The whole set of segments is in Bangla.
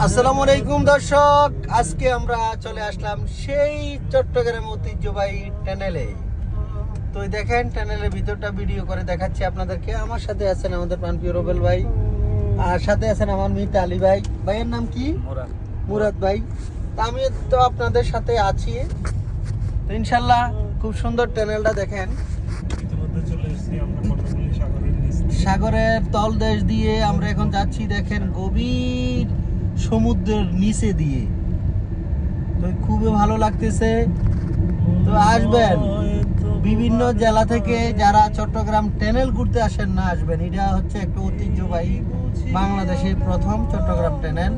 আসসালামু আলাইকুম দর্শক, আজকে আমরা চলে আসলাম সেই চট্টগ্রাম ঐতিহ্যবাহী টানেলে। তো দেখেন টানেলের ভিতরটা ভিডিও করে দেখাচ্ছি আপনাদেরকে। আমার সাথে আছেন আমাদের প্রাণপ্রিয় রুবেল ভাই, আর সাথে আছেন আমার মিতা আলী ভাই। ভাইয়ের নাম কি? মুরাদ ভাই। তা আমি তো আপনাদের সাথে আছি। তো ইনশাল্লাহ খুব সুন্দর টানেলটা দেখেন। সাগরের তলদেশ দিয়ে আমরা এখন যাচ্ছি, দেখেন গভীর সমুদ্রের নিচে দিয়ে। তো খুবই ভালো লাগতেছে। তো আসবেন, বিভিন্ন জেলা থেকে যারা চট্টগ্রাম টানেল ঘুরতে আসেন না আসবেন। এটা হচ্ছে একটা ঐতিহ্যবাহী বাংলাদেশের প্রথম চট্টগ্রাম টানেল।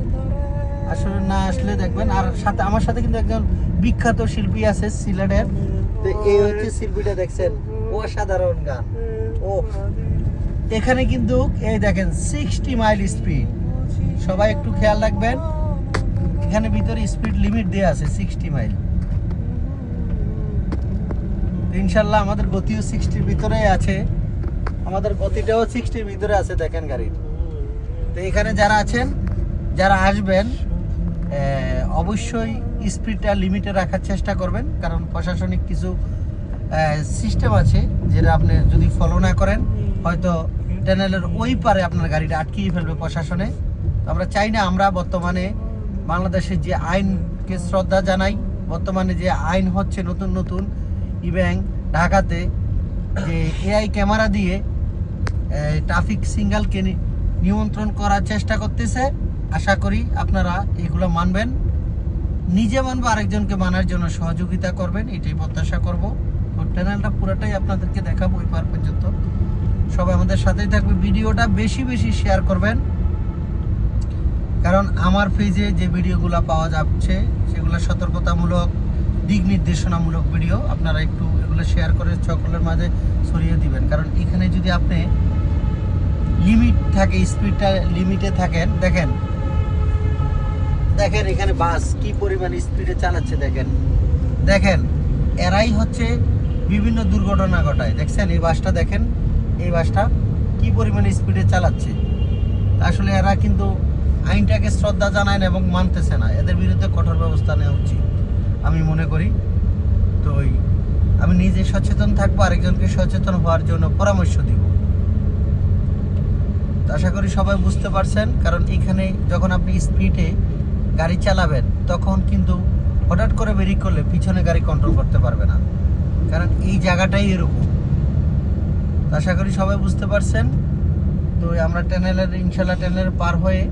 আসলে না আসলে দেখবেন। আর সাথে আমার সাথে কিন্তু একজন বিখ্যাত শিল্পী আছে সিলেটের। তো এই হচ্ছে শিল্পীটা, দেখছেন অসাধারণ গান। ও এখানে কিন্তু এই দেখেন 60 মাইল স্পিড। সবাই একটু খেয়াল রাখবেন, এখানে ভিতরে স্পিড লিমিট দেওয়া আছে 60 মাইল। ইনশাল্লাহ আমাদের গতিও 60-র ভিতরে আছে, আমাদের গতিটাও 60-র ভিতরে আছে দেখেন গাড়ির। তো এখানে যারা আছেন, যারা আসবেন, অবশ্যই স্পিডটা লিমিটে রাখার চেষ্টা করবেন, কারণ প্রশাসনিক কিছু সিস্টেম আছে যেটা আপনি যদি ফলো না করেন হয়তো টানেলের ওই পারে আপনার গাড়িটা আটকিয়ে ফেলবে প্রশাসনে। তো আমরা চাই না। আমরা বর্তমানে বাংলাদেশের যে আইনকে শ্রদ্ধা জানাই। বর্তমানে যে আইন হচ্ছে নতুন নতুন, ইভেন ঢাকাতে যে এআই ক্যামেরা দিয়ে ট্রাফিক সিগন্যালকে নিয়ন্ত্রণ করার চেষ্টা করতেছে। আশা করি আপনারা এগুলো মানবেন, নিজে মানবো, আরেকজনকে মানার জন্য সহযোগিতা করবেন, এটাই প্রত্যাশা করব। তো টানেলটা পুরোটাই আপনাদেরকে দেখাবো ওই পার পর্যন্ত। সবাই আমাদের সাথেই থাকবে। ভিডিওটা বেশি বেশি শেয়ার করবেন, কারণ আমার পেজে যে ভিডিওগুলো পাওয়া যাচ্ছে সেগুলো সতর্কতামূলক, দিক নির্দেশনামূলক ভিডিও। আপনারা একটু এগুলো শেয়ার করে সকলের মাঝে ছড়িয়ে দিবেন, কারণ এখানে যদি আপনি লিমিট থাকে, স্পিডটা লিমিটে থাকেন, দেখেন দেখেন এখানে বাস কি পরিমাণ স্পিডে চালাচ্ছে। দেখেন দেখেন এরাই হচ্ছে বিভিন্ন দুর্ঘটনা ঘটায়। দেখছেন এই বাসটা, দেখেন এই বাসটা কি পরিমাণ স্পিডে চালাচ্ছে। আসলে এরা কিন্তু আইনটাকে শ্রদ্ধা জানায় না এবং মানতেছে না। এদের বিরুদ্ধে কঠোর ব্যবস্থা নেওয়া উচিত আমি মনে করি। তো আমি নিজে সচেতন থাকবো, আরেকজনকে সচেতন হওয়ার জন্য পরামর্শ দিব। তো আশা করি সবাই বুঝতে পারছেন, কারণ এখানে যখন আপনি স্পিডে গাড়ি চালাবেন তখন কিন্তু হঠাৎ করে ব্রেক করলে পিছনে গাড়ি কন্ট্রোল করতে পারবে না, কারণ এই জায়গাটাই এরকম। আশা করি সবাই বুঝতে পারছেন। তো আমরা টানেলের ইনশাল্লাহ টানেলের পার হয়ে